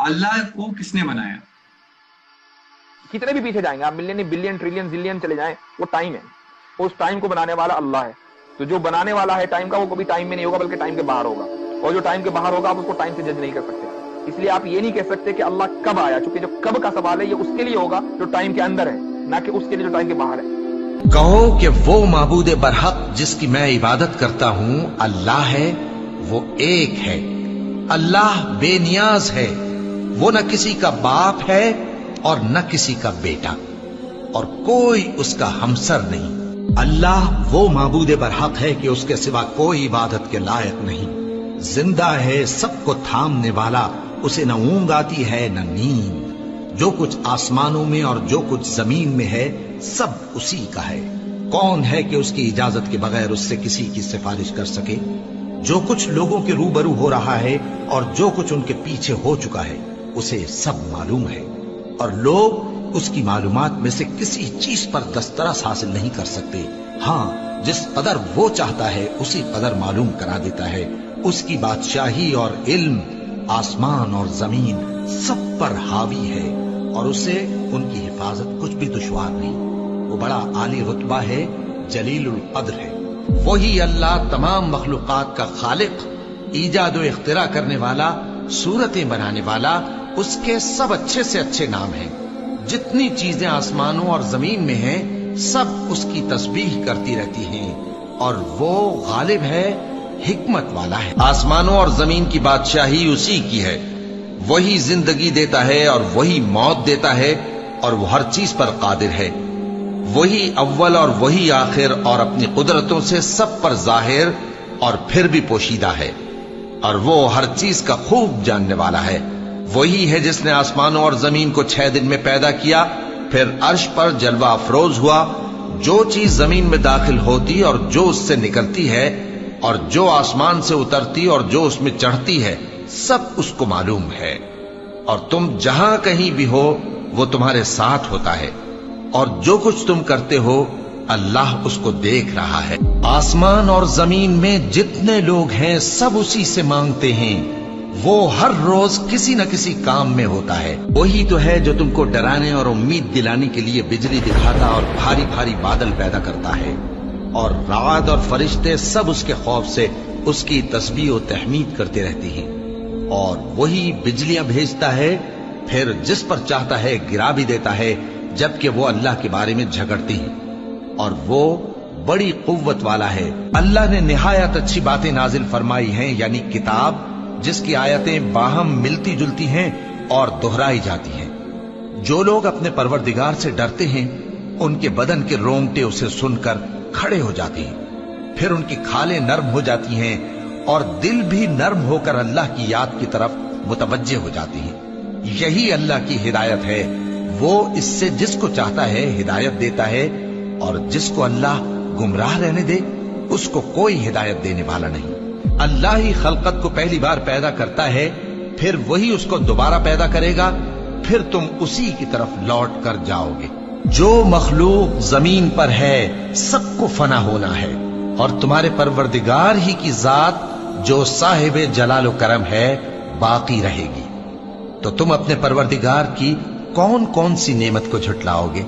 अल्लाह को किसने बनाया? कितने भी पीछे जाएंगे आप, मिलियन बिलियन ट्रिलियन जिलियन चले जाएं, वो टाइम है, उस टाइम को बनाने वाला अल्लाह है। तो जो बनाने वाला है टाइम का, वो कभी टाइम में नहीं होगा बल्कि टाइम के बाहर होगा, और जो टाइम के बाहर होगा आप उसको टाइम से जज नहीं कर सकते। इसलिए आप ये नहीं कह सकते कि अल्लाह कब आया, क्योंकि जो कब का सवाल है ये उसके लिए होगा जो टाइम के अंदर है, ना कि उसके लिए जो टाइम के बाहर है। कहो कि वो माबूद बरहक जिसकी मैं इबादत करता हूं अल्लाह है, वो एक है। अल्लाह बेनियाज है, वो न किसी का बाप है और न किसी का बेटा, और कोई उसका हमसर नहीं। अल्लाह वो माबूद बरहक है कि उसके सिवा कोई इबादत के लायक नहीं। जिंदा है, सबको थामने वाला, उसे न ऊंग आती है न नींद। जो कुछ आसमानों में और जो कुछ जमीन में है सब उसी का है। कौन है कि उसकी इजाजत के बगैर उससे किसी की सिफारिश कर सके? जो कुछ लोगों के रूबरू हो रहा है और जो कुछ उनके पीछे हो चुका है उसे सब मालूम है, और लोग उसकी मालूमात में से किसी चीज पर दस्तरस हासिल नहीं कर सकते। हाँ, जिस कदर वो चाहता है उसी कदर मालूम करा देता है। उसकी बादशाही और इल्म आसमान और जमीन सब पर हावी है, और उसे उनकी हिफाजत कुछ भी दुश्वार नहीं। वो बड़ा आली रुतबा है, जलीलुल कद्र है। वही अल्लाह तमाम मखलूकात का खालिक, ईजाद व इख्तिरा करने वाला, सूरतें बनाने वाला, उसके सब अच्छे से अच्छे नाम हैं। जितनी चीजें आसमानों और जमीन में हैं सब उसकी तस्बीह करती रहती हैं, और वो गालिब है, हिकमत वाला है। आसमानों और जमीन की बादशाही उसी की है। वही जिंदगी देता है और वही मौत देता है, और वो हर चीज पर कादिर है। वही अव्वल और वही आखिर, और अपनी कुदरतों से सब पर जाहिर और फिर भी पोशीदा है, और वो हर चीज का खूब जानने वाला है। वही है जिसने आसमानों और जमीन को 6 दिन में पैदा किया, फिर अर्श पर जलवा अफरोज हुआ। जो चीज जमीन में दाखिल होती और जो उससे निकलती है, और जो आसमान से उतरती और जो उसमें चढ़ती है, सब उसको मालूम है। और तुम जहां कहीं भी हो वो तुम्हारे साथ होता है, और जो कुछ तुम करते हो अल्लाह उसको देख रहा है। आसमान और जमीन में जितने लोग हैं सब उसी से मांगते हैं। वो हर रोज किसी न किसी काम में होता है। वही तो है जो तुमको डराने और उम्मीद दिलाने के लिए बिजली दिखाता और भारी भारी बादल पैदा करता है, और रात और फरिश्ते सब उसके खौफ से उसकी तस्बीह और तहमीद करते रहते हैं। और वही बिजलियां भेजता है, फिर जिस पर चाहता है गिरा भी देता है, जबकि वो अल्लाह के बारे में झगड़ते हैं, और वो बड़ी कुव्वत वाला है। अल्लाह ने निहायत अच्छी बातें नाजिल फरमाई हैं, यानी किताब जिसकी आयतें बाहम मिलती जुलती हैं और दोहराई जाती हैं। जो लोग अपने परवरदिगार से डरते हैं उनके बदन के रोंगटे उसे सुनकर खड़े हो जाते हैं, फिर उनकी खालें नर्म हो जाती हैं और दिल भी नर्म होकर अल्लाह की याद की तरफ मुतवज्जे हो जाते हैं। यही अल्लाह की हिदायत है। वो इससे जिसको चाहता है हिदायत देता है, और जिसको अल्लाह गुमराह रहने दे उसको कोई हिदायत देने वाला नहीं। अल्लाह ही खलकत को पहली बार पैदा करता है, फिर वही उसको दोबारा पैदा करेगा, फिर तुम उसी की तरफ लौट कर जाओगे। जो मखलूक जमीन पर है सबको फना होना है, और तुम्हारे परवरदिगार ही की जात जो साहिब जलाल करम है बाकी रहेगी। तो तुम अपने परवरदिगार की कौन कौन सी नेमत को झुटलाओगे?